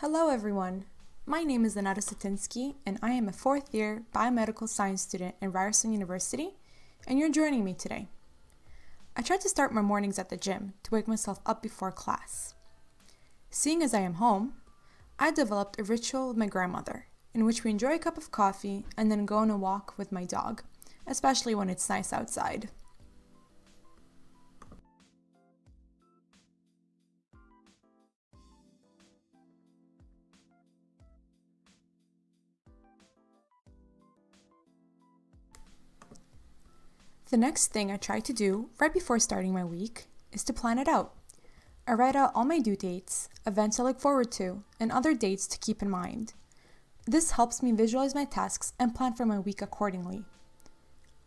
Hello everyone, my name is Anat, and I am a fourth-year biomedical science student at Ryerson University, and you're joining me today. I try to start my mornings at the gym to wake myself up before class. Seeing as I am home, I developed a ritual with my grandmother, in which we enjoy a cup of coffee and then go on a walk with my dog, especially when it's nice outside. The next thing I try to do right before starting my week is to plan it out. I write out all my due dates, events I look forward to, and other dates to keep in mind. This helps me visualize my tasks and plan for my week accordingly.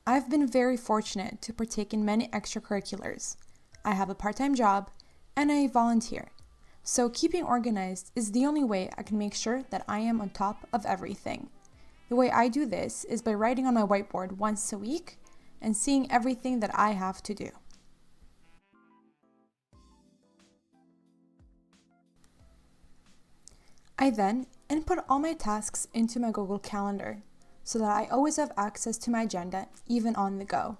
I've been very fortunate to partake in many extracurriculars. I have a part-time job and I volunteer, so keeping organized is the only way I can make sure that I am on top of everything. The way I do this is by writing on my whiteboard once a week and seeing everything that I have to do. I then input all my tasks into my Google Calendar so that I always have access to my agenda even on the go.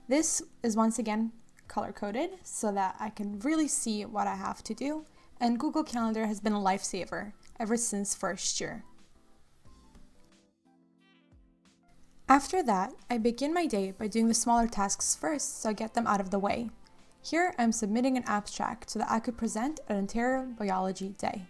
This is once again color-coded so that I can really see what I have to do, and Google Calendar has been a lifesaver ever since first year. After that, I begin my day by doing the smaller tasks first so I get them out of the way. Here, I'm submitting an abstract so that I could present at Ontario Biology Day.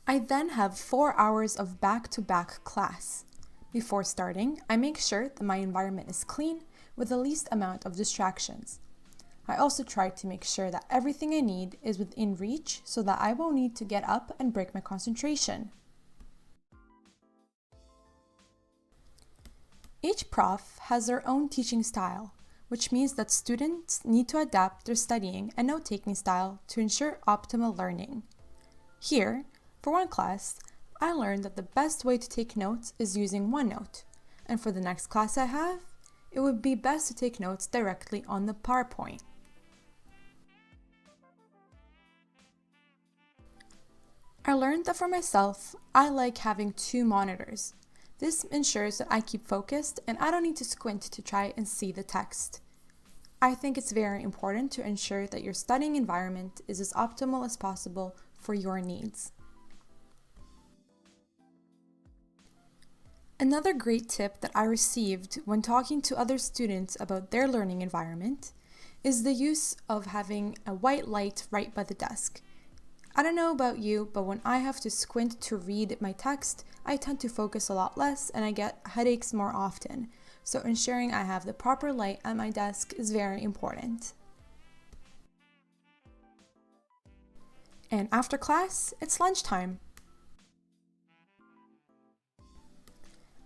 I then have 4 hours of back-to-back class. Before starting, I make sure that my environment is clean with the least amount of distractions. I also try to make sure that everything I need is within reach so that I won't need to get up and break my concentration. Each prof has their own teaching style, which means that students need to adapt their studying and note-taking style to ensure optimal learning. Here, for one class, I learned that the best way to take notes is using OneNote, and for the next class I have, it would be best to take notes directly on the PowerPoint. I learned that for myself, I like having 2 monitors. This ensures that I keep focused and I don't need to squint to try and see the text. I think it's very important to ensure that your studying environment is as optimal as possible for your needs. Another great tip that I received when talking to other students about their learning environment is the use of having a white light right by the desk. I don't know about you, but when I have to squint to read my text, I tend to focus a lot less and I get headaches more often. So ensuring I have the proper light at my desk is very important. And after class, it's lunchtime.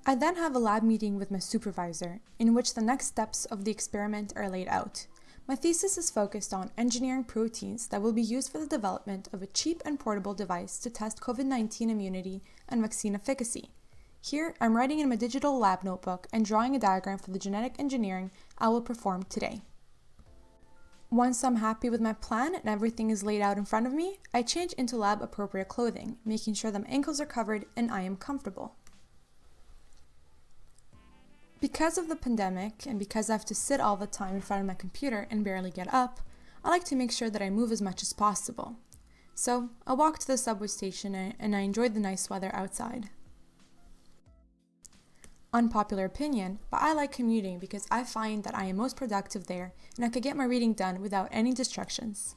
I then have a lab meeting with my supervisor, in which the next steps of the experiment are laid out. My thesis is focused on engineering proteins that will be used for the development of a cheap and portable device to test COVID-19 immunity and vaccine efficacy. Here, I'm writing in my digital lab notebook and drawing a diagram for the genetic engineering I will perform today. Once I'm happy with my plan and everything is laid out in front of me, I change into lab-appropriate clothing, making sure that my ankles are covered and I am comfortable. Because of the pandemic and because I have to sit all the time in front of my computer and barely get up, I like to make sure that I move as much as possible. So I walked to the subway station and I enjoyed the nice weather outside. Unpopular opinion, but I like commuting because I find that I am most productive there and I could get my reading done without any distractions.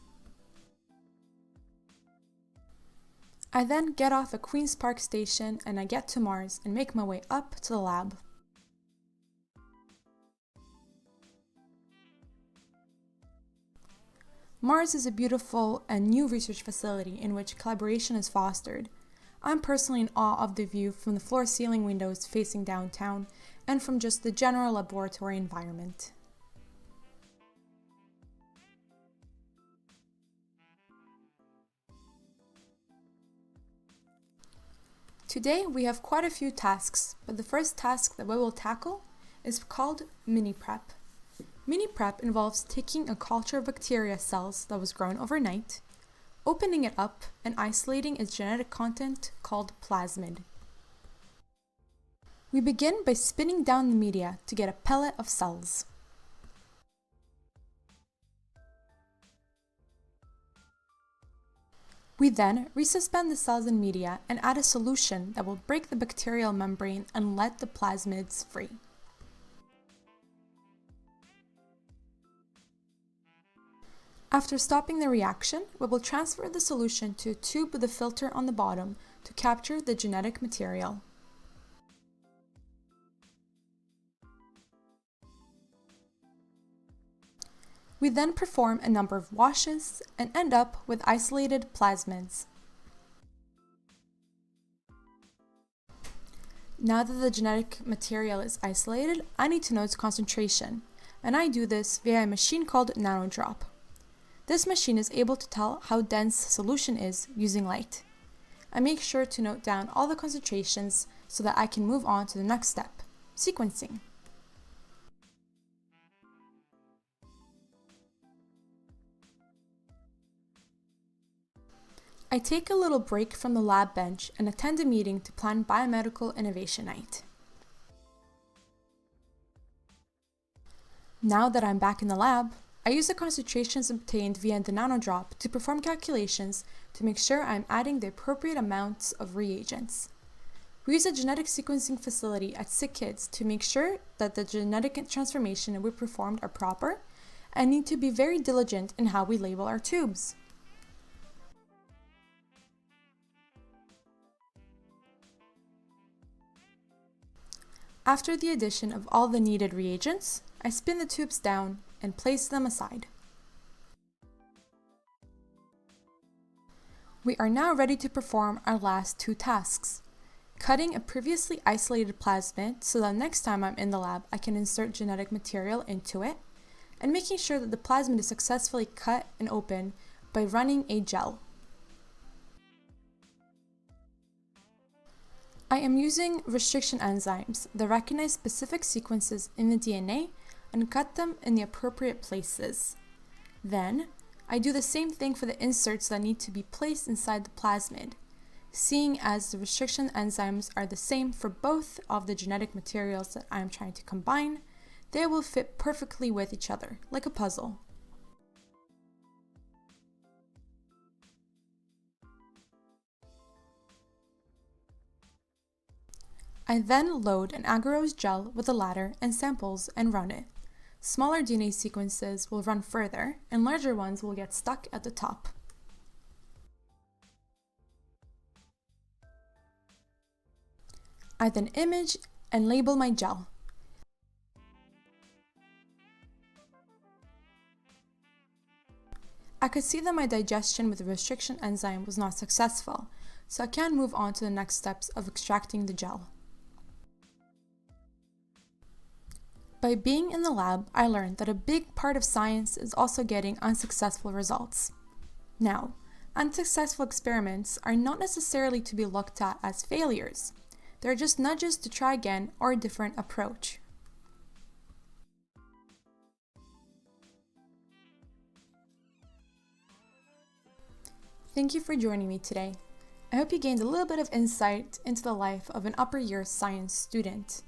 I then get off at Queen's Park Station and I get to Mars and make my way up to the lab. Mars is a beautiful and new research facility in which collaboration is fostered. I'm personally in awe of the view from the floor-ceiling windows facing downtown and from just the general laboratory environment. Today we have quite a few tasks, but the first task that we will tackle is called mini prep. Mini prep involves taking a culture of bacteria cells that was grown overnight, opening it up and isolating its genetic content called plasmid. We begin by spinning down the media to get a pellet of cells. We then resuspend the cells in media and add a solution that will break the bacterial membrane and let the plasmids free. After stopping the reaction, we will transfer the solution to a tube with a filter on the bottom to capture the genetic material. We then perform a number of washes and end up with isolated plasmids. Now that the genetic material is isolated, I need to know its concentration, and I do this via a machine called nanodrop. This machine is able to tell how dense the solution is using light. I make sure to note down all the concentrations so that I can move on to the next step, sequencing. I take a little break from the lab bench and attend a meeting to plan Biomedical Innovation Night. Now that I'm back in the lab, I use the concentrations obtained via the nanodrop to perform calculations to make sure I'm adding the appropriate amounts of reagents. We use a genetic sequencing facility at SciXchange to make sure that the genetic transformation we performed are proper and need to be very diligent in how we label our tubes. After the addition of all the needed reagents, I spin the tubes down and place them aside. We are now ready to perform our last two tasks: cutting a previously isolated plasmid so that next time I'm in the lab I can insert genetic material into it, and making sure that the plasmid is successfully cut and open by running a gel. I am using restriction enzymes that recognize specific sequences in the DNA and cut them in the appropriate places. Then, I do the same thing for the inserts that need to be placed inside the plasmid. Seeing as the restriction enzymes are the same for both of the genetic materials that I am trying to combine, they will fit perfectly with each other, like a puzzle. I then load an agarose gel with a ladder and samples and run it. Smaller DNA sequences will run further, and larger ones will get stuck at the top. I then image and label my gel. I could see that my digestion with the restriction enzyme was not successful, so I can move on to the next steps of extracting the gel. By being in the lab, I learned that a big part of science is also getting unsuccessful results. Now, unsuccessful experiments are not necessarily to be looked at as failures. They're just nudges to try again or a different approach. Thank you for joining me today. I hope you gained a little bit of insight into the life of an upper year science student.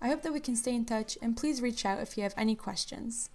I hope that we can stay in touch, and please reach out if you have any questions.